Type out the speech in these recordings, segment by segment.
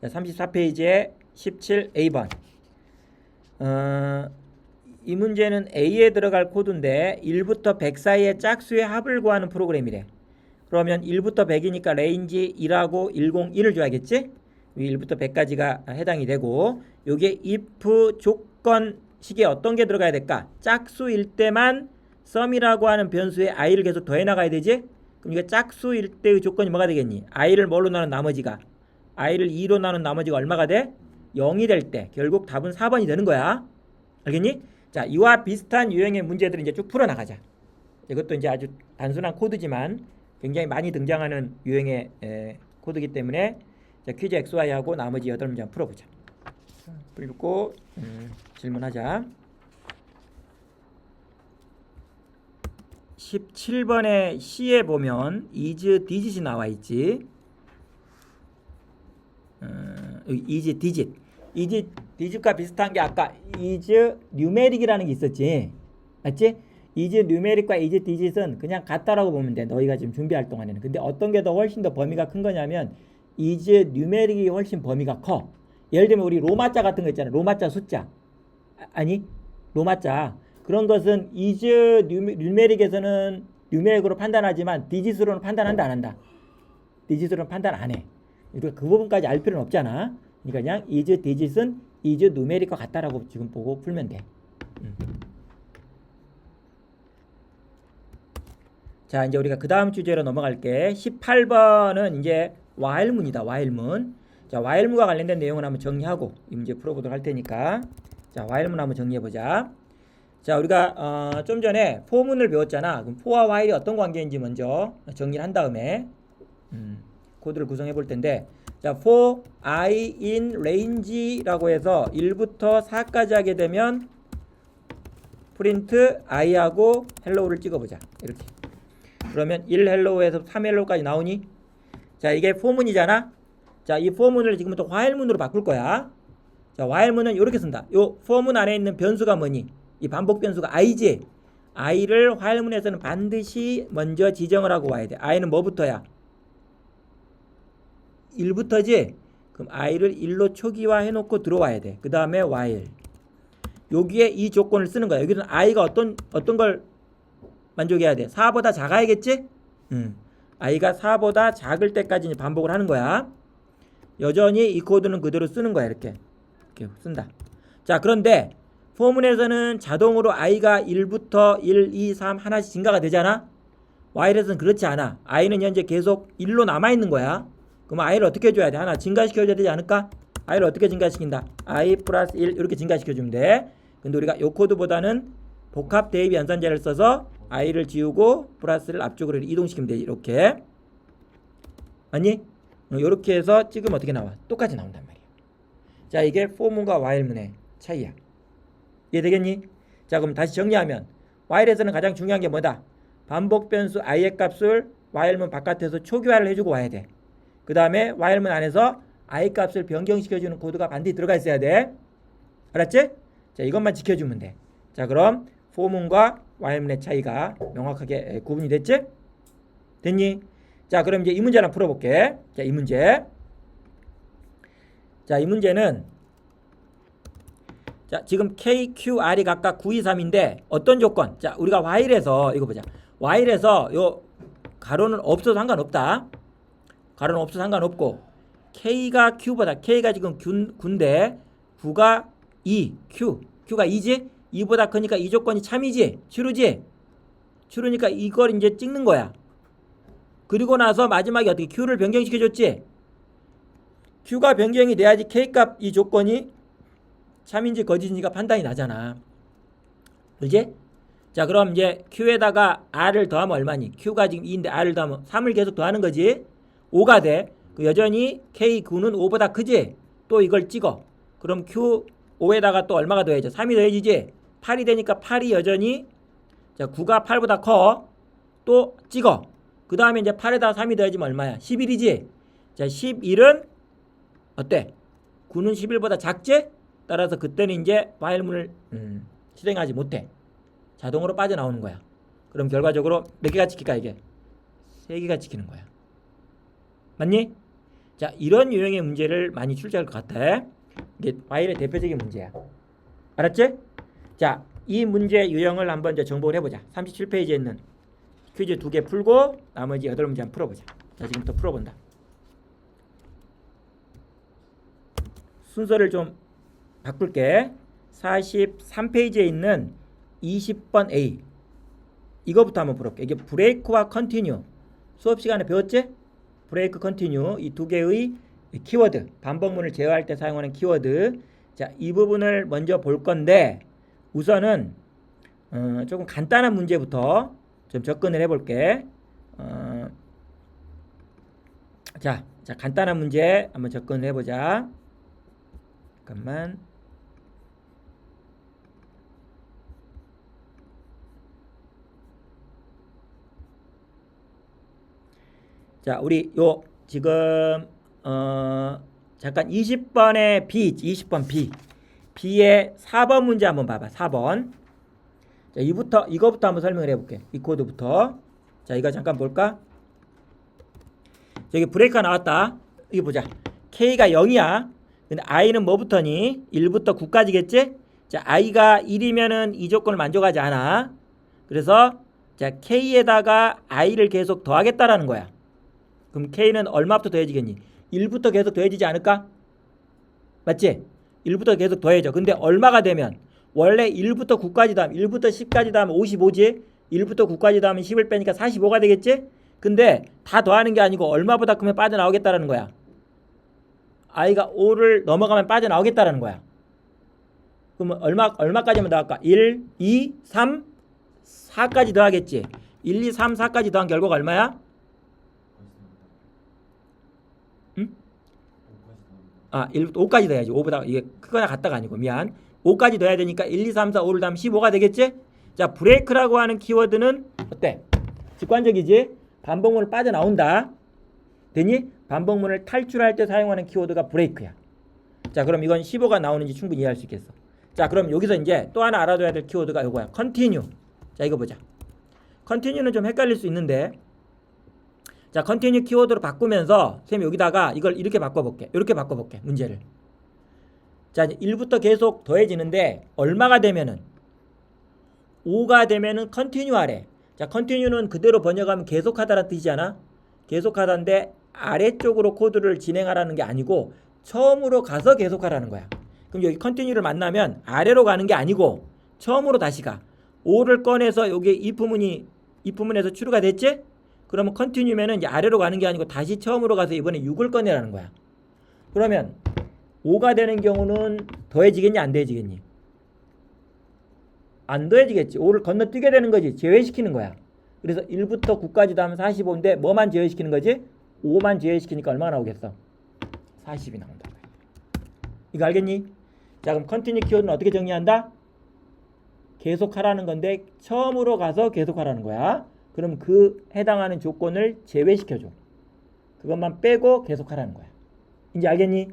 34페이지에 17A번. 이 문제는 A에 들어갈 코드인데 1부터 100 사이의 짝수의 합을 구하는 프로그램이래. 그러면 1부터 100이니까 레인지 1하고 101을 줘야겠지? 1부터 100까지가 해당이 되고, 요게 if 조건식에 어떤 게 들어가야 될까? 짝수일 때만 sum이라고 하는 변수에 i를 계속 더해 나가야 되지? 그럼 이게 짝수일 때의 조건이 뭐가 되겠니? i를 뭘로 나눈 나머지가, i를 2로 나눈 나머지가 얼마가 돼? 0이 될 때 결국 답은 4번이 되는 거야. 알겠니? 자, 이와 비슷한 유형의 문제들을 이제 쭉 풀어나가자. 이것도 이제 아주 단순한 코드지만 굉장히 많이 등장하는 유형의 코드이기 때문에 자, 퀴즈 XY하고 나머지 8문제 풀어보자. 풀고 질문하자. 17번의 C에 보면 is digit이 나와 있지. is digit. is digit과 비슷한 게 아까 is numeric이라는 게 있었지. 맞지? is numeric과 is digit은 그냥 같다라고 보면 돼. 너희가 지금 준비할 동안에는. 근데 어떤 게 더 훨씬 더 범위가 큰 거냐면 is numeric이 훨씬 범위가 커. 예를 들면 우리 로마자 같은 거 있잖아. 로마자 숫자. 아니 로마자. 그런 것은 is numeric에서는 numeric으로 판단하지만 digit으로는 판단한다 안 한다? digit으로는 판단 안 해. 그러니까 그 부분까지 알 필요는 없잖아. 그러니까 그냥 is digit은 is numeric과 같다라고 지금 보고 풀면 돼. 자, 이제 우리가 그 다음 주제로 넘어갈게. 18번은 이제 while문이다. while문. 자, while문과 관련된 내용을 한번 정리하고 이 문제 풀어보도록 할 테니까. 자, while문 한번 정리해보자. 자, 우리가 좀 전에 for문을 배웠잖아. 그럼 for와 while이 어떤 관계인지 먼저 정리를 한 다음에 코드를 구성해 볼 텐데, 자, for I in range라고 해서 1부터 4까지 하게 되면 print i하고 hello를 찍어보자. 이렇게. 그러면 1 hello에서 3 hello까지 나오니? 자, 이게 for문이잖아. 자, 이 for문을 지금부터 while문으로 바꿀 거야. 자, while문은 이렇게 쓴다. 요 for문 안에 있는 변수가 뭐니? 이 반복 변수가 i지. i를 while문에서는 반드시 먼저 지정을 하고 와야 돼. i는 뭐부터야? 1부터지? 그럼 i를 1로 초기화 해놓고 들어와야 돼. 그 다음에 while. 여기에 이 조건을 쓰는 거야. 여기는 i가 어떤 걸 만족해야 돼? 4보다 작아야겠지? i가 4보다 작을 때까지 반복을 하는 거야. 여전히 이 코드는 그대로 쓰는 거야. 이렇게 쓴다. 자, 그런데 포문에서는 자동으로 i가 1부터 1, 2, 3 하나씩 증가가 되잖아. while에서는 그렇지 않아. i는 현재 계속 1로 남아있는 거야. 그럼 i를 어떻게 해줘야 돼? 하나 증가시켜줘야 되지 않을까? i를 어떻게 증가시킨다? i 플러스 1 이렇게 증가시켜주면 돼. 근데 우리가 이 코드보다는 복합 대입 연산자를 써서 i를 지우고 플러스를 앞쪽으로 이동시키면 되지. 이렇게. 아니? 이렇게 해서 찍으면 어떻게 나와? 똑같이 나온단 말이야. 자, 이게 for문과 while문의 차이야. 이해되겠니? 자, 그럼 다시 정리하면 while에서는 가장 중요한 게 뭐다? 반복 변수 i의 값을 while문 바깥에서 초기화를 해주고 와야 돼. 그 다음에 while문 안에서 i 값을 변경시켜주는 코드가 반드시 들어가 있어야 돼. 알았지? 자, 이것만 지켜주면 돼. 자, 그럼 for문과 while문의 차이가 명확하게 구분이 됐지? 됐니? 자, 그럼 이제 이 문제 하나 풀어볼게. 자, 이 문제. 자, 이 문제는 자, 지금 K, Q, R이 각각 9, 2, 3인데 어떤 조건? 자, 우리가 while에서 이거 보자. while에서 요 가로는 없어도 상관없다. 가로는 없어도 상관없고 K가 Q보다 K가 지금 9인데 9가 2, Q가 2지? 2보다 크니까 이 조건이 참이지? true지? true니까 이걸 이제 찍는 거야. 그리고 나서 마지막에 어떻게 Q를 변경시켜줬지? Q가 변경이 돼야지 K값 이 조건이 참인지 거짓인지가 판단이 나잖아. 그지? 자, 그럼 이제 Q에다가 R을 더하면 얼마니? Q가 지금 2인데 R을 더하면 3을 계속 더하는 거지. 5가 돼. 여전히 K9는 5보다 크지? 또 이걸 찍어. 그럼 Q5에다가 또 얼마가 더해져? 3이 더해지지? 8이 되니까 8이 여전히, 자, 9가 8보다 커. 또 찍어. 그 다음에 이제 8에다가 3이 더해지면 얼마야? 11이지? 자, 11은 어때? 9는 11보다 작지? 따라서 그때는 이제 while문을 실행하지 못해. 자동으로 빠져나오는 거야. 그럼 결과적으로 몇 개가 찍힐까 이게? 3개가 찍히는 거야. 맞니? 자, 이런 유형의 문제를 많이 출제할 것 같아. 이게 while의 대표적인 문제야. 알았지? 자, 이 문제 유형을 한번 이제 정복을 해보자. 37페이지에 있는 퀴즈 2개 풀고 나머지 8문제 한번 풀어보자. 자, 지금부터 풀어본다. 순서를 좀 바꿀게. 43페이지에 있는 20번 A 이거부터 한번 풀어볼게. 이게 브레이크와 컨티뉴 수업 시간에 배웠지? 브레이크, 컨티뉴 이 두 개의 키워드 반복문을 제어할 때 사용하는 키워드. 자, 이 부분을 먼저 볼 건데 우선은 조금 간단한 문제부터 좀 접근을 해볼게. 자, 간단한 문제 한번 접근을 해보자. 잠깐만. 자, 우리 요 지금 잠깐 20번의 B, 20번 B. B의 4번 문제 한번 봐봐. 4번. 자, 이거부터 한번 설명을 해볼게. 이 코드부터. 자, 이거 잠깐 볼까? 저기 브레이크가 나왔다. 이거 보자. K가 0이야. 근데 I는 뭐부터니? 1부터 9까지겠지? 자, I가 1이면은 이 조건을 만족하지 않아. 그래서 자, K에다가 I를 계속 더하겠다라는 거야. 그럼 K는 얼마부터 더해지겠니? 1부터 계속 더해지지 않을까? 맞지? 1부터 계속 더해져. 근데 얼마가 되면 원래 1부터 9까지 더하면 1부터 10까지 더하면 55지? 1부터 9까지 더하면 10을 빼니까 45가 되겠지? 근데 다 더하는 게 아니고 얼마보다 크면 빠져나오겠다라는 거야. I가 5를 넘어가면 빠져나오겠다라는 거야. 그러면 얼마까지만 더할까? 1, 2, 3, 4까지 더하겠지. 1, 2, 3, 4까지 더한 결과가 얼마야? 응? 5까지 더해야지. 5보다 이게 크거나 같다가 아니고 미안. 5까지 더해야 되니까 1, 2, 3, 4, 5를 더하면 15가 되겠지? 자, 브레이크라고 하는 키워드는 어때? 직관적이지? 반복문을 빠져나온다. 되니? 반복문을 탈출할 때 사용하는 키워드가 브레이크야. 자, 그럼 이건 15가 나오는지 충분히 이해할 수 있겠어. 자, 그럼 여기서 이제 또 하나 알아둬야 될 키워드가 이거야. 컨티뉴. 자, 이거 보자. 컨티뉴는 좀 헷갈릴 수 있는데 자, 컨티뉴 키워드로 바꾸면서 선생님이 여기다가 이걸 이렇게 바꿔볼게. 이렇게 바꿔볼게. 문제를. 자, 이제 1부터 계속 더해지는데 얼마가 되면은 5가 되면은 컨티뉴 하래. 자, 컨티뉴는 그대로 번역하면 계속하다라는 뜻이잖아. 계속하다인데 아래쪽으로 코드를 진행하라는 게 아니고 처음으로 가서 계속하라는 거야. 그럼 여기 컨티뉴를 만나면 아래로 가는 게 아니고 처음으로 다시 가. 5를 꺼내서 여기 이 부분에서 추루가 됐지? 그러면 컨티뉴면은 이제 아래로 가는 게 아니고 다시 처음으로 가서 이번에 6을 꺼내라는 거야. 그러면 5가 되는 경우는 더해지겠니? 안 더해지겠니? 안 더해지겠지. 5를 건너뛰게 되는 거지. 제외시키는 거야. 그래서 1부터 9까지 더하면 45인데 뭐만 제외시키는 거지? 5만 제외시키니까 얼마나 나오겠어? 40이 나온다. 이거 알겠니? 자, 그럼 컨티뉴 키워드는 어떻게 정리한다? 계속하라는 건데 처음으로 가서 계속하라는 거야. 그럼 그 해당하는 조건을 제외시켜줘. 그것만 빼고 계속하라는 거야. 이제 알겠니?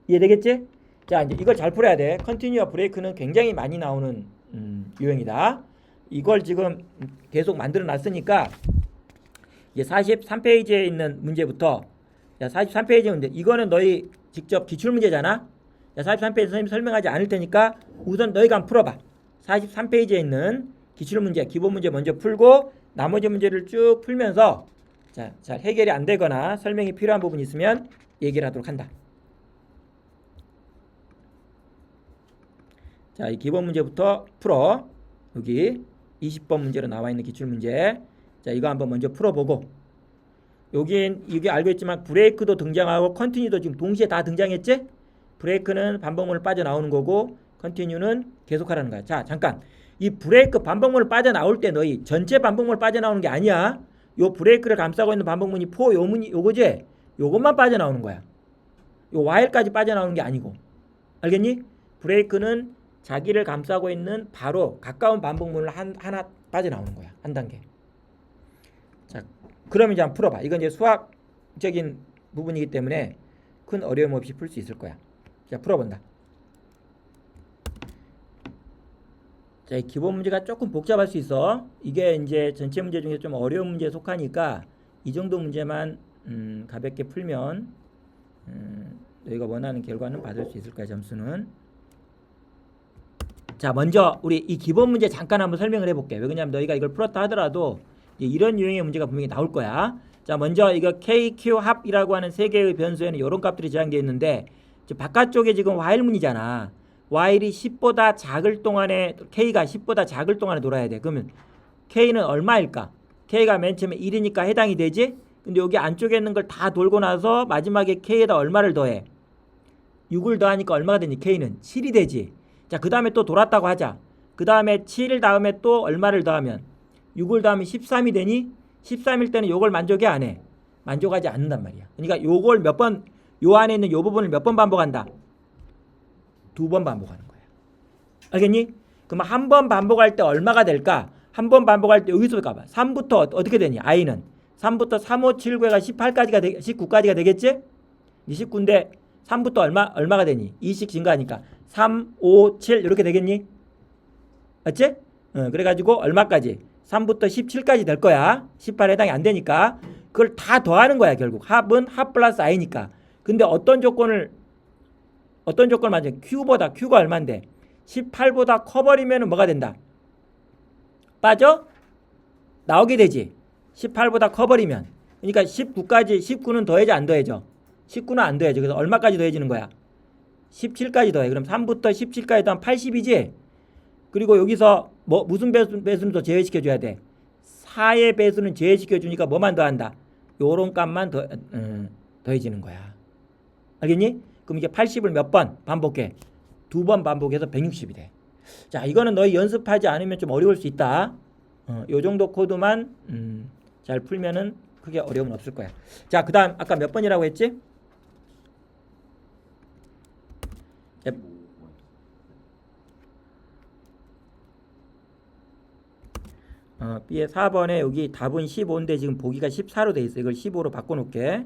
이해되겠지? 자, 이제 이걸 잘 풀어야 돼. 컨티뉴와 브레이크는 굉장히 많이 나오는 유형이다. 이걸 지금 계속 만들어 놨으니까 이제 43페이지에 있는 문제부터 자, 43페이지 문제. 이거는 너희 직접 기출문제잖아. 자, 43페이지 선생님이 설명하지 않을 테니까 우선 너희가 한번 풀어봐. 43페이지에 있는 기출문제, 기본문제 먼저 풀고 나머지 문제를 쭉 풀면서 자, 잘 해결이 안 되거나 설명이 필요한 부분이 있으면 얘기를 하도록 한다. 자, 이 기본 문제부터 풀어. 여기 20번 문제로 나와 있는 기출문제. 자, 이거 한번 먼저 풀어보고 여기 알고 있지만 브레이크도 등장하고 컨티뉴도 지금 동시에 다 등장했지? 브레이크는 반복문을 빠져나오는 거고 컨티뉴는 계속하라는 거야. 자, 잠깐. 이 브레이크 반복문을 빠져나올 때 너희 전체 반복문을 빠져나오는 게 아니야. 요 브레이크를 감싸고 있는 반복문이 포 요거지? 요것만 빠져나오는 거야. 요 while까지 빠져나오는 게 아니고. 알겠니? 브레이크는 자기를 감싸고 있는 바로 가까운 반복문을 하나 빠져나오는 거야. 한 단계. 자, 그럼 이제 한번 풀어봐. 이건 이제 수학적인 부분이기 때문에 큰 어려움 없이 풀 수 있을 거야. 자, 풀어본다. 자, 이 기본 문제가 조금 복잡할 수 있어. 이게 이제 전체 문제 중에 좀 어려운 문제에 속하니까 이 정도 문제만 가볍게 풀면 너희가 원하는 결과는 받을 수 있을 거야. 점수는. 자, 먼저 우리 이 기본 문제 잠깐 한번 설명을 해볼게. 왜 그러냐면 너희가 이걸 풀었다 하더라도 이런 유형의 문제가 분명히 나올 거야. 자, 먼저 이거 K, Q 합이라고 하는 세 개의 변수에는 이런 값들이 제한되어 있는데 바깥쪽에 지금 while문이잖아. while이 10보다 작을 동안에 K가 10보다 작을 동안에 돌아야 돼. 그러면 K는 얼마일까? K가 맨 처음에 1이니까 해당이 되지? 근데 여기 안쪽에 있는 걸 다 돌고 나서 마지막에 K에다 얼마를 더해? 6을 더하니까 얼마가 되니? K는 7이 되지. 자, 그 다음에 또 돌았다고 하자. 그 다음에 7 다음에 또 얼마를 더하면 6을 더하면 13이 되니? 13일 때는 요걸 만족해 안 해? 만족하지 않는단 말이야. 그러니까 요걸 몇 번, 요 안에 있는 요 부분을 몇 번 반복한다? 2번 반복하는 거야. 알겠니? 그럼 한 번 반복할 때 얼마가 될까? 한 번 반복할 때 여기서 가봐. 3부터 어떻게 되니? i는 3부터 3, 5, 7, 9가 18까지가 19까지가 되겠지? 19인데 3부터 얼마가 되니? 2씩 증가하니까 3, 5, 7 이렇게 되겠니? 맞지? 그래가지고 얼마까지? 3부터 17까지 될 거야. 18 해당이 안 되니까. 그걸 다 더하는 거야, 결국. 합은 합 플러스 i니까. 근데 어떤 조건을 맞아? Q가 얼만데? 18보다 커버리면 뭐가 된다? 빠져? 나오게 되지. 18보다 커버리면. 그러니까 19까지, 19는 더해져 안 더해져? 19는 안 더해져. 그래서 얼마까지 더해지는 거야? 17까지 더해. 그럼 3부터 17까지 더하면 80이지? 그리고 여기서 무슨 배수는 더 제외시켜줘야 돼? 4의 배수는 제외시켜주니까 뭐만 더한다? 요런 값만 더해지는 거야. 알겠니? 그럼 이게 80을 몇 번 반복해? 2번 반복해서 160이 돼. 자, 이거는 너희 연습하지 않으면 좀 어려울 수 있다. 요 정도 코드만 잘 풀면은 크게 어려움은 없을 거야. 자, 그 다음 아까 몇 번이라고 했지? B의 4번에 여기 답은 15인데 지금 보기가 14로 돼 있어. 이걸 15로 바꿔놓을게.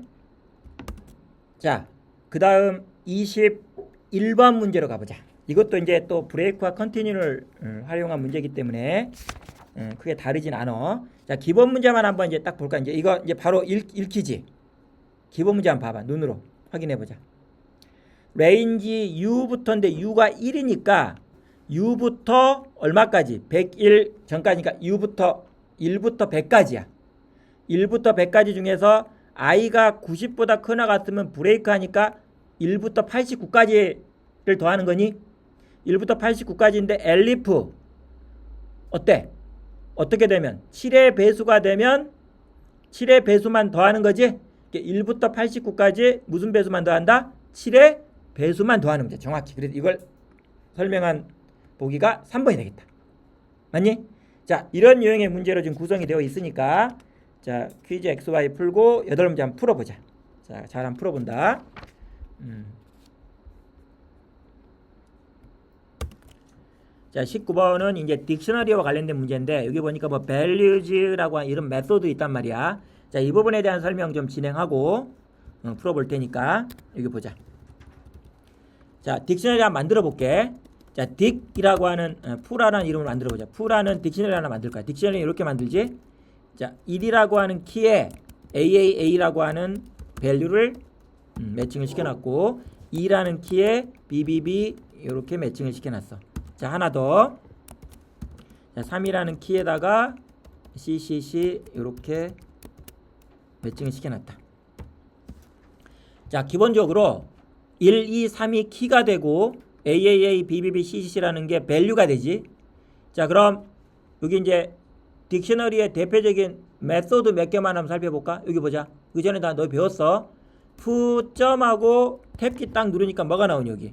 자, 그 다음 21번 문제로 가보자. 이것도 이제 또 브레이크와 컨티뉴를 활용한 문제이기 때문에 크게 다르진 않아. 자, 기본 문제만 한번 이제 딱 볼까? 이제 이거 이제 바로 읽히지. 기본 문제 한번 봐봐. 눈으로 확인해 보자. 레인지 U부터인데 U가 1이니까 U부터 얼마까지? 101 전까지니까 U부터 1부터 100까지야. 1부터 100까지 중에서 i가 90보다 크나 같으면 브레이크 하니까 1부터 89까지를 더하는 거니? 1부터 89까지인데 엘리프 어때? 어떻게 되면? 7의 배수가 되면 7의 배수만 더하는 거지? 1부터 89까지 무슨 배수만 더한다? 7의 배수만 더하는 거지. 정확히. 그래서 이걸 설명한 보기가 3번이 되겠다. 맞니? 자, 이런 유형의 문제로 지금 구성이 되어 있으니까 자, 퀴즈 XY 풀고 8문제 한번 풀어보자. 자, 잘 한번 풀어본다. 자, 19번은 이제 딕셔너리와 관련된 문제인데 여기 보니까 뭐 values라고 하는 이런 메소드 있단 말이야. 자, 이 부분에 대한 설명 좀 진행하고 풀어볼 테니까 여기 보자. 자, 딕셔너리 한번 만들어 볼게. 자, 딕이라고 하는 풀라는 이름을 만들어 보자. 풀라는 딕셔너리 하나 만들 거야. 딕셔너리 이렇게 만들지. 자, 1이라고 하는 키에 AAA라고 하는 밸류를 매칭을 시켜놨고 2라는 키에 BBB 이렇게 매칭을 시켜놨어. 자, 하나 더. 자, 3이라는 키에다가 CCC 이렇게 매칭을 시켜놨다. 자, 기본적으로 1, 2, 3이 키가 되고 AAA, BBB, CCC라는 게 밸류가 되지. 자, 그럼 여기 이제 딕셔너리의 대표적인 메소드 몇 개만 한번 살펴볼까? 여기 보자. 그 전에 다 너 배웠어. 푸점하고 탭키 딱 누르니까 뭐가 나오니 여기?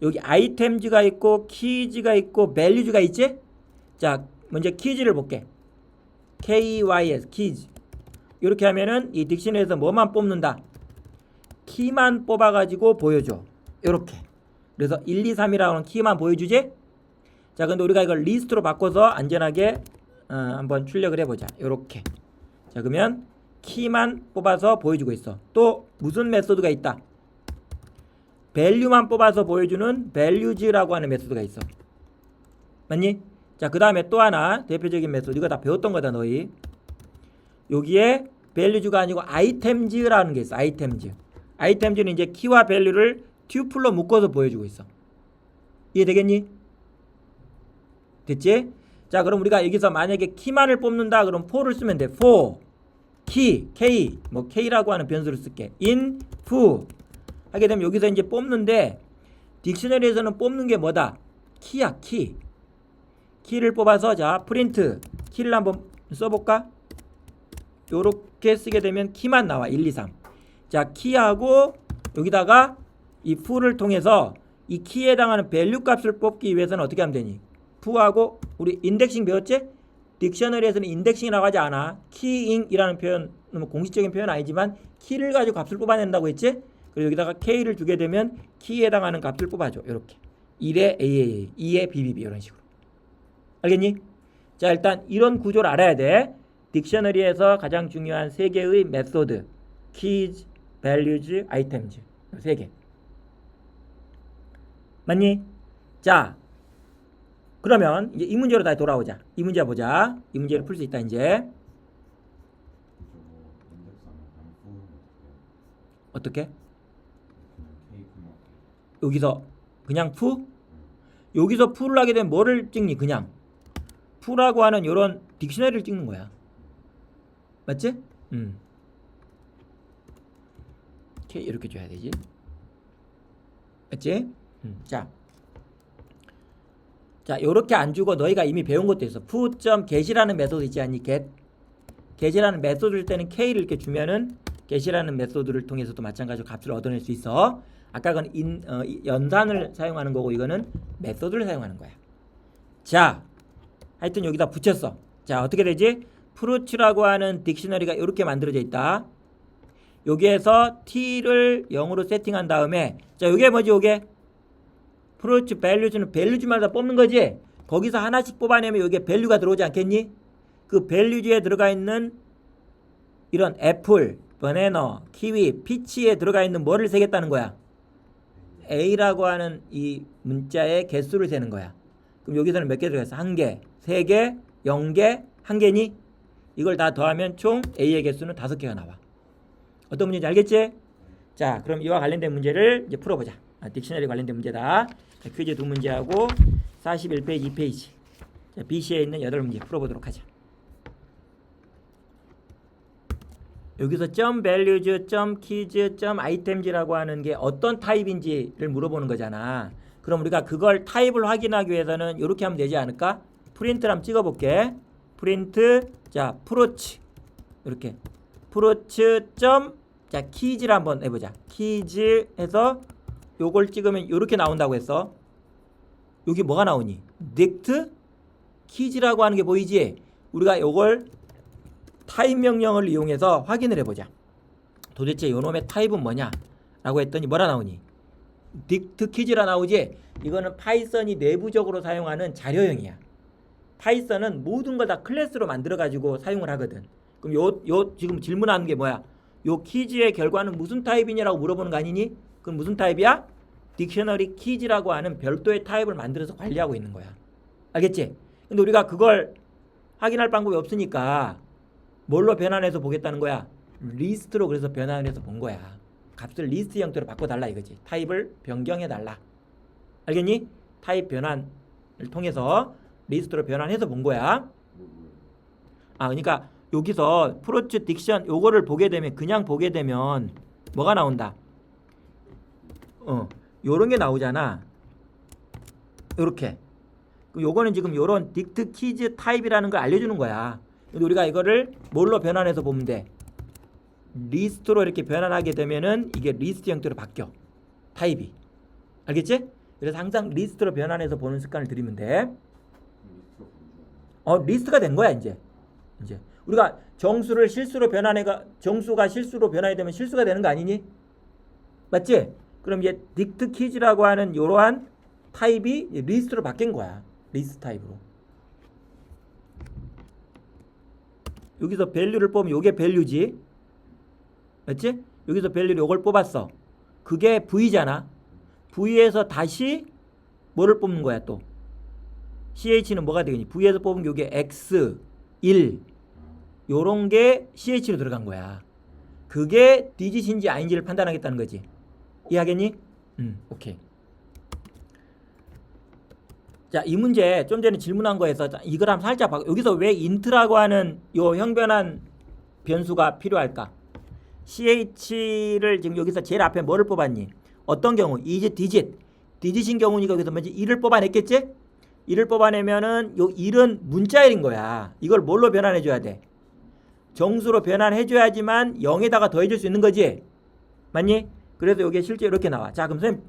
여기 아이템즈가 있고 키즈가 있고 밸류즈가 있지? 자, 먼저 키즈를 볼게. KYS 키즈. 이렇게 하면은 이 딕셔너리에서 뭐만 뽑는다? 키만 뽑아가지고 보여줘. 이렇게. 그래서 1, 2, 3이라고 하는 키만 보여주지? 자, 근데 우리가 이걸 리스트로 바꿔서 안전하게 한번 출력을 해보자. 이렇게. 자, 그러면 키만 뽑아서 보여주고 있어. 또 무슨 메소드가 있다? 밸류만 뽑아서 보여주는 밸류즈라고 하는 메소드가 있어. 맞니? 자, 그 다음에 또 하나 대표적인 메소드. 이거 다 배웠던 거다 너희. 여기에 values가 아니고 items라는 게 있어. items는 이제 키와 value를 튜플로 묶어서 보여주고 있어. 이해되겠니? 됐지? 자, 그럼 우리가 여기서 만약에 키만을 뽑는다 그럼 for를 쓰면 돼. for key, k, 뭐 k라고 하는 변수를 쓸게. in, foo 하게 되면 여기서 이제 뽑는데 딕셔너리에서는 뽑는 게 뭐다? 키야, 키. 키를 뽑아서 자, 프린트 키를 한번 써볼까? 요렇게 쓰게 되면 키만 나와. 1, 2, 3. 자, 키하고 여기다가 이 foo를 통해서 이 키에 해당하는 밸류 값을 뽑기 위해서는 어떻게 하면 되니? foo하고 우리 인덱싱 배웠지? 딕셔너리에서는 인덱싱이라고 하지 않아. 키잉이라는 표현, 공식적인 표현은 아니지만 키를 가지고 값을 뽑아낸다고 했지? 그리고 여기다가 k를 주게 되면 키에 해당하는 값을 뽑아줘. 이렇게 1에 AAA, 2에 BBB 이런 식으로. 알겠니? 자, 일단 이런 구조를 알아야 돼. 딕셔너리에서 가장 중요한 세 개의 메소드, keys, values, items. 세 개. 맞니? 자, 그러면 이제 이 문제로 다시 돌아오자. 이 문제 보자. 이 문제를 풀 수 있다 이제. 어떻게? 여기서 그냥 푸? 여기서 푸를 하게 되면 뭐를 찍니? 그냥 푸라고 하는 요런 딕셔너리를 찍는 거야. 맞지? 이렇게 이렇게 줘야 되지. 맞지? 자, 요렇게 안 주고 너희가 이미 배운 것도 있어. 푸.get이라는 메소드 있지 않니? get이라는 메소드를 때는 k를 이렇게 주면은 get이라는 메소드를 통해서도 마찬가지로 값을 얻어낼 수 있어. 아까 그건 연산을 사용하는 거고 이거는 메소드를 사용하는 거야. 자, 하여튼 여기다 붙였어. 자, 어떻게 되지? 프루츠라고 하는 딕셔너리가 이렇게 만들어져 있다. 여기에서 t를 0으로 세팅한 다음에 자, 요게 뭐지? 요게 프루츠 밸류즈는 밸류즈마다 뽑는 거지. 거기서 하나씩 뽑아내면 여기에 밸류가 들어오지 않겠니? 그 밸류즈에 들어가 있는 이런 애플, 바나나, 키위, 피치에 들어가 있는 뭐를 세겠다는 거야? A라고 하는 이 문자의 개수를 세는 거야. 그럼 여기서는 몇 개 들어갔어? 1개, 3개, 0개, 1개니? 이걸 다 더하면 총 A의 개수는 5개가 나와. 어떤 문제인지 알겠지? 자, 그럼 이와 관련된 문제를 이제 풀어보자. 딕셔너리 관련된 문제다. 자, 퀴즈 2문제하고 41페이지, 2페이지. 자, BC에 있는 8문제 풀어보도록 하자. 여기서 .values, .keys, .items라고 하는 게 어떤 타입인지를 물어보는 거잖아. 그럼 우리가 그걸 타입을 확인하기 위해서는 이렇게 하면 되지 않을까? 프린트를 한번 찍어볼게. 프린트, 자, 프로치 이렇게 프로치 자, keys를 한번 해보자. keys 해서 요걸 찍으면 이렇게 나온다고 했어. 여기 뭐가 나오니? dict keys라고 하는 게 보이지? 우리가 요걸 타입 명령을 이용해서 확인을 해보자. 도대체 요놈의 타입은 뭐냐? 라고 했더니 뭐라 나오니? dict keys라 나오지? 이거는 파이썬이 내부적으로 사용하는 자료형이야. 파이썬은 모든 걸 다 클래스로 만들어가지고 사용을 하거든. 그럼 요 지금 질문하는 게 뭐야? 요 키즈의 결과는 무슨 타입이냐라고 물어보는 거 아니니? 그럼 무슨 타입이야? 딕셔너리 키즈라고 하는 별도의 타입을 만들어서 관리하고 있는 거야. 알겠지? 근데 우리가 그걸 확인할 방법이 없으니까 뭘로 변환해서 보겠다는 거야? 리스트로 그래서 변환해서 본 거야. 값을 리스트 형태로 바꿔달라 이거지. 타입을 변경해달라. 알겠니? 타입 변환을 통해서 리스트로 변환해서 본 거야. 그러니까 여기서 프로츠 딕션 요거를 보게 되면 그냥 보게 되면 뭐가 나온다? 요런 게 나오잖아. 요렇게. 요거는 지금 요런 딕트 키즈 타입이라는 걸 알려주는 거야. 근데 우리가 이거를 뭘로 변환해서 보면 돼? 리스트로 이렇게 변환하게 되면은 이게 리스트 형태로 바뀌어. 타입이. 알겠지? 그래서 항상 리스트로 변환해서 보는 습관을 들이면 돼. 리스트가 된 거야, 이제. 우리가 정수를 실수로 변환해가 정수가 실수로 변환이 되면 실수가 되는 거 아니니? 맞지? 그럼 이제 딕트 키즈라고 하는 이러한 타입이 리스트로 바뀐 거야. 리스트 타입으로. 여기서 밸류를 뽑으면 이게 밸류지. 맞지? 여기서 밸류를 이걸 뽑았어. 그게 V잖아. V에서 다시 뭐를 뽑는 거야 또? CH는 뭐가 되겠니? V에서 뽑은 게 이게 X, 1, 요런 게 CH로 들어간 거야. 그게 디짓인지 아닌지를 판단하겠다는 거지. 이해하겠니? 오케이. 자, 이 문제 좀 전에 질문한 거에서 이걸 한번 살짝 봐. 여기서 왜 인트라고 하는 요 형변한 변수가 필요할까? CH를 지금 여기서 제일 앞에 뭐를 뽑았니? 어떤 경우? 디짓인 경우니까 여기서 먼저 1을 뽑아냈겠지? 1을 뽑아내면은 요 1은 문자일인 거야. 이걸 뭘로 변환해 줘야 돼? 정수로 변환해 줘야지만 0에다가 더해 줄 수 있는 거지. 맞니? 그래서 이게 실제 이렇게 나와. 자, 그럼 선생님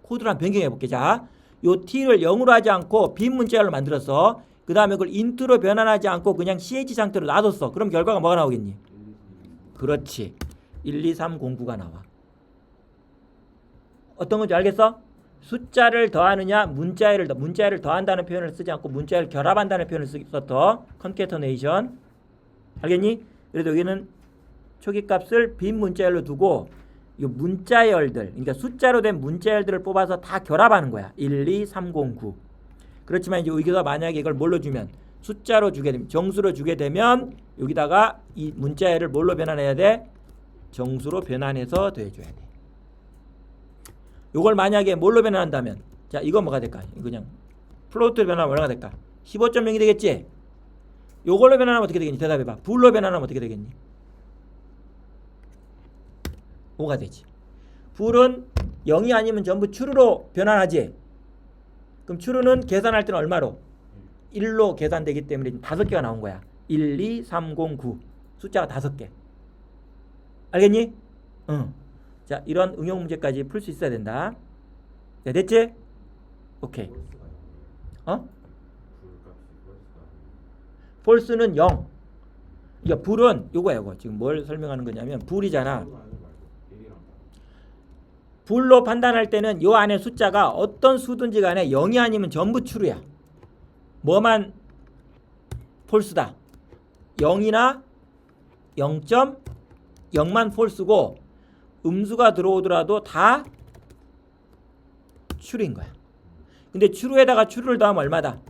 코드를 한번 변경해 볼게. 자, 요 t를 0으로 하지 않고 빈 문자열로 만들었어. 그 다음에 그걸 int로 변환하지 않고 그냥 ch 상태로 놔뒀어. 그럼 결과가 뭐가 나오겠니? 그렇지. 12309가 나와. 어떤 건지 알겠어? 숫자를 더하느냐 문자열을 더한다는 표현을 쓰지 않고 문자열을 결합한다는 표현을 썼어. 컨캐터네이션. 알겠니? 그래도 여기는 초기값을 빈 문자열로 두고 이 문자열들, 그러니까 숫자로 된 문자열들을 뽑아서 다 결합하는 거야. 12309. 그렇지만 이제 여기서 만약에 이걸 뭘로 주면 숫자로 주게 되면 정수로 주게 되면 여기다가 이 문자열을 뭘로 변환해야 돼? 정수로 변환해서 더해줘야 돼. 요걸 만약에 뭘로 변환한다면 자, 이거 뭐가 될까? 그냥 플로트로 변환하면 얼마가 될까? 15.0이 되겠지? 요걸로 변환하면 어떻게 되겠니? 대답해봐. 불로 변환하면 어떻게 되겠니? 5가 되지. 불은 0이 아니면 전부 true로 변환하지. 그럼 true는 계산할 때는 얼마로? 1로 계산되기 때문에 5개가 나온 거야. 1, 2, 3, 0, 9. 숫자가 5개. 알겠니? 응. 자, 이런 응용 문제까지 풀 수 있어야 된다. 네, 됐지? 오케이. false는 0. 그러니까 불은 요거야, 요거. 지금 뭘 설명하는 거냐면 불이잖아. 불로 판단할 때는 요 안에 숫자가 어떤 수든지 간에 0이 아니면 전부 true야. 뭐만 false다. 0이나 0.0만 false고 음수가 들어오더라도 다 true인 거야. 근데 true에다가 true를 더하면 얼마다?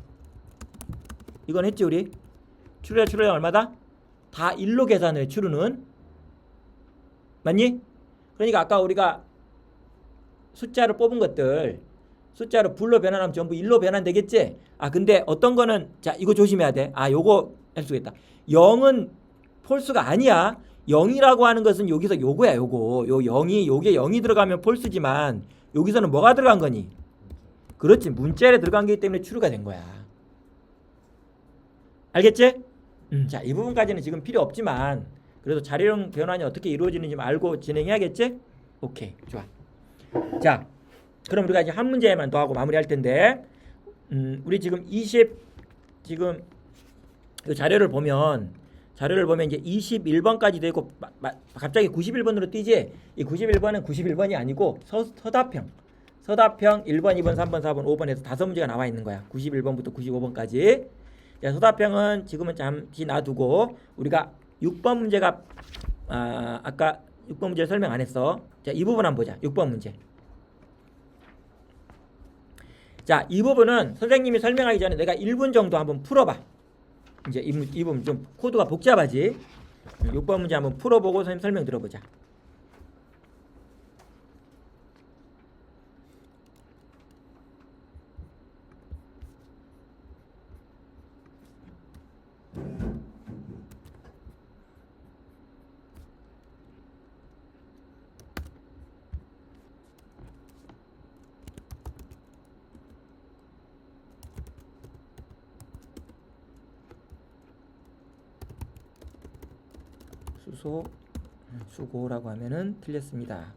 이건 했지 우리? true에 얼마다? 다 1로 계산을 해. true는. 맞니? 그러니까 아까 우리가 숫자로 뽑은 것들 숫자로 불로 변환하면 전부 1로 변환되겠지? 아, 근데 어떤 거는 자, 이거 조심해야 돼. 아, 요거 할 수 있다. 0은 폴스가 아니야. 0이라고 하는 것은 여기서 요거야, 요거. 요 0이 요게 0이 들어가면 폴스지만 여기서는 뭐가 들어간 거니? 그렇지. 문자에 들어간 거기 때문에 true가 된 거야. 알겠지? 자, 이 부분까지는 지금 필요 없지만 그래도 자료형 변환이 어떻게 이루어지는지 알고 진행해야겠지? 오케이. 좋아. 자, 그럼 우리가 이제 한 문제만 더 하고 마무리할 텐데, 우리 지금 지금 이 자료를 보면 이제 21번까지 되고 갑자기 91번으로 뛰지. 이 91번은 91번이 아니고 서답형 1번, 2번, 3번, 4번, 5번에서 5문제가 나와 있는 거야. 91번부터 95번까지. 자, 서답형은 지금은 잠시 놔두고 우리가 6번 문제가 아까 6번 문제 설명 안 했어. 자, 이 부분 한번 보자. 6번 문제. 자, 이 부분은 선생님이 설명하기 전에 내가 1분 정도 한번 풀어봐. 이제 이 부분 좀 코드가 복잡하지. 6번 문제 한번 풀어보고 선생님 설명 들어보자. 수고라고 하면은 틀렸습니다.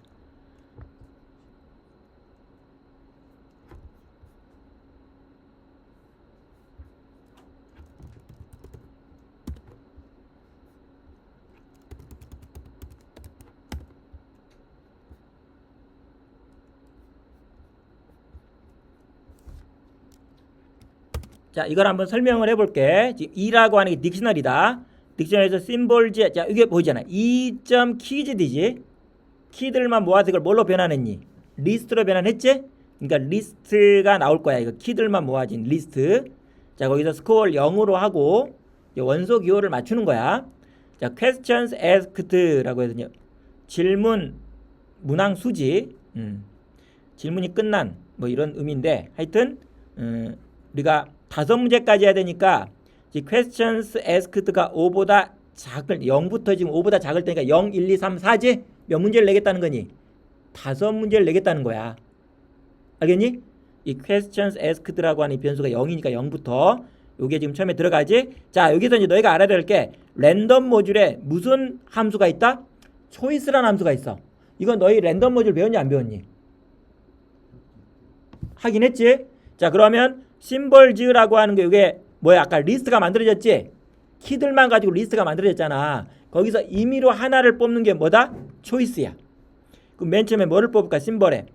자, 이걸 한번 설명을 해볼게. 지금 E라고 하는 게 딕셔너리다. 딕셔너리에서 심볼즈, 자, 이게 보이잖아. E.keys이지. 키들만 모아서 이걸 뭘로 변환했니? 리스트로 변환했지? 그러니까 리스트가 나올 거야. 이거 키들만 모아진 리스트. 자, 거기서 스코어를 0으로 하고 원소 기호를 맞추는 거야. 자, questions asked라고 해서요. 질문 문항 수지. 질문이 끝난 뭐 이런 의미인데 하여튼 우리가 5문제까지 해야 되니까 이 questions asked가 5보다 작을 0부터 지금 5보다 작을 때니까 0, 1, 2, 3, 4지? 몇 문제를 내겠다는 거니? 5문제를 내겠다는 거야. 알겠니? 이 questions asked라고 하는 이 변수가 0이니까 0부터 요게 지금 처음에 들어가지? 자, 여기서 이제 너희가 알아야 될 게 랜덤 모듈에 무슨 함수가 있다? 초이스라는 함수가 있어. 이건 너희 랜덤 모듈 배웠니 안 배웠니? 하긴 했지? 자, 그러면 심벌즈라고 하는 게 이게 뭐야? 아까 리스트가 만들어졌지? 키들만 가지고 리스트가 만들어졌잖아. 거기서 임의로 하나를 뽑는 게 뭐다? 초이스야. 그럼 맨 처음에 뭐를 뽑을까? 심벌에.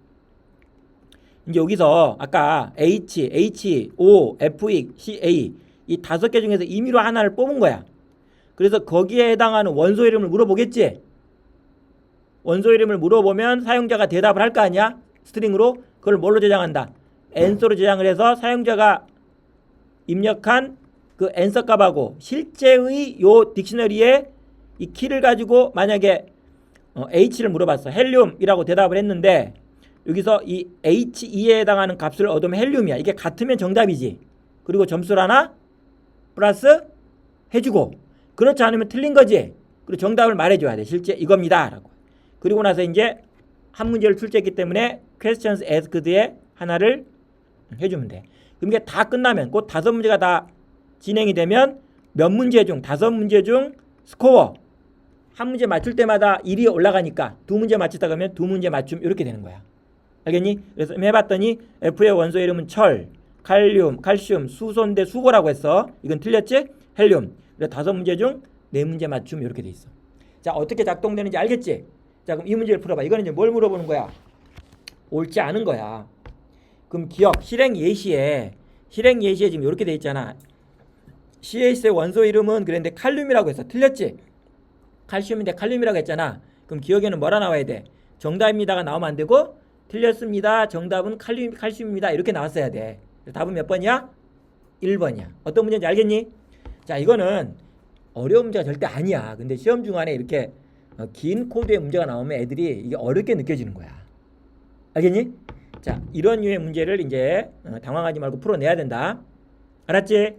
이제 여기서 아까 H, H, O, F, E, C, A 이 5개 중에서 임의로 하나를 뽑은 거야. 그래서 거기에 해당하는 원소 이름을 물어보겠지? 원소 이름을 물어보면 사용자가 대답을 할 거 아니야? 스트링으로. 그걸 뭘로 저장한다? 앤서로 저장을 해서 사용자가 입력한 그 앤서 값하고 실제의 요 딕셔너리에 이 키를 가지고 만약에 H를 물어봤어. 헬륨이라고 대답을 했는데 여기서 이 H2에 해당하는 값을 얻으면 헬륨이야. 이게 같으면 정답이지. 그리고 점수를 하나 플러스 해주고 그렇지 않으면 틀린 거지. 그리고 정답을 말해줘야 돼. 실제 이겁니다 라고. 그리고 나서 이제 한 문제를 출제했기 때문에 questions asked에 하나를 해주면 돼. 그럼 이게 다 끝나면 곧 5문제가 다 진행이 되면 몇 문제 중 5문제 중 스코어 한 문제 맞출 때마다 1이 올라가니까 2문제 맞추다 그러면 2문제 맞춤 이렇게 되는 거야. 알겠니? 그래서 해봤더니 F의 원소 이름은 철, 칼륨, 칼슘, 수소인 수고라고 했어. 이건 틀렸지? 헬륨. 그래서 5문제 중 4문제 맞춤 이렇게 돼 있어. 자, 어떻게 작동되는지 알겠지? 자, 그럼 이 문제를 풀어봐. 이거는 이제 뭘 물어보는 거야? 옳지 않은 거야. 그럼 기억, 실행 예시에 지금 이렇게 돼 있잖아. CH의 원소 이름은 그랬는데 칼륨이라고 했어. 틀렸지? 칼슘인데 칼륨이라고 했잖아. 그럼 기억에는 뭐라 나와야 돼? 정답입니다가 나오면 안 되고 틀렸습니다. 정답은 칼슘입니다. 이렇게 나왔어야 돼. 답은 몇 번이야? 1번이야. 어떤 문제인지 알겠니? 자, 이거는 어려운 문제가 절대 아니야. 근데 시험 중간에 이렇게 긴 코드의 문제가 나오면 애들이 이게 어렵게 느껴지는 거야. 알겠니? 자, 이런 류의 문제를 이제 당황하지 말고 풀어내야 된다. 알았지?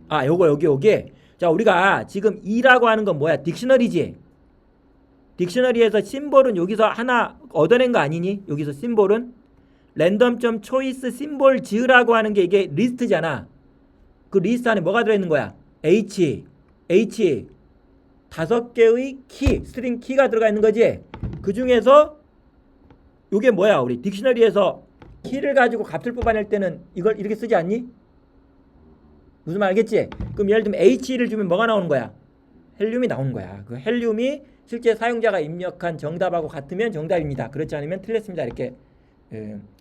아, 여기. 자, 우리가 지금 E라고 하는 건 뭐야? 딕셔너리지? 딕셔너리에서 심볼은 여기서 하나 얻어낸 거 아니니? 여기서 심볼은 랜덤 초이스 심볼 즈라고 하는 게 이게 리스트잖아. 그 리스트 안에 뭐가 들어있는 거야? H 5개의 키, 스트링 키가 들어가 있는 거지. 그 중에서 이게 뭐야? 우리 딕셔너리에서 키를 가지고 값을 뽑아낼 때는 이걸 이렇게 쓰지 않니? 무슨 말 알겠지? 그럼 예를 들면 H를 주면 뭐가 나오는 거야? 헬륨이 나오는 거야. 그 헬륨이 실제 사용자가 입력한 정답하고 같으면 정답입니다. 그렇지 않으면 틀렸습니다. 이렇게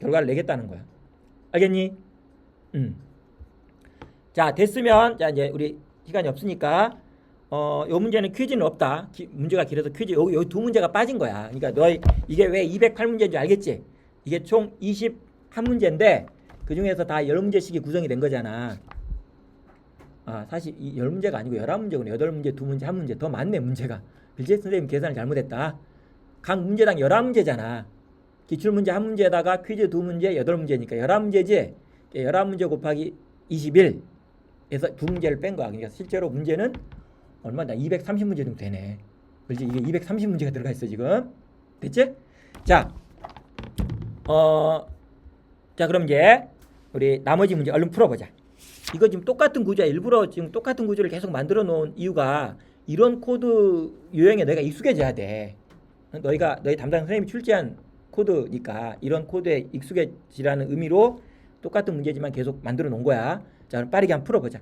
결과를 내겠다는 거야. 알겠니? 자, 됐으면 자 이제 우리 시간이 없으니까 요 문제는 퀴즈는 없다. 문제가 길어서 퀴즈 요 2문제가 빠진 거야. 그러니까 너희 이게 왜 208문제인 줄 알겠지? 이게 총 21문제인데 그 중에서 다 10문제씩이 구성이 된 거잖아. 아, 사실 이 10문제가 아니고 11문제구나. 8문제, 2문제, 1문제. 더 많네, 문제가. 글쎄, 선생님 계산을 잘못했다. 각 문제당 11문제잖아. 기출문제 1문제에다가 퀴즈 2문제, 8문제니까 11문제지. 11문제 곱하기 21에서 2문제를 뺀 거야. 그러니까 실제로 문제는 얼마나 230문제 정도 되네. 그렇지? 이게 230문제가 들어가 있어, 지금. 됐지? 자, 자, 그럼 이제 우리 나머지 문제 얼른 풀어보자. 이거 지금 똑같은 구조야. 일부러 지금 똑같은 구조를 계속 만들어 놓은 이유가 이런 코드 유형에 너희가 익숙해져야 돼. 너희 담당 선생님이 출제한 코드니까 이런 코드에 익숙해지라는 의미로 똑같은 문제지만 계속 만들어 놓은 거야. 자, 그럼 빠르게 한번 풀어보자.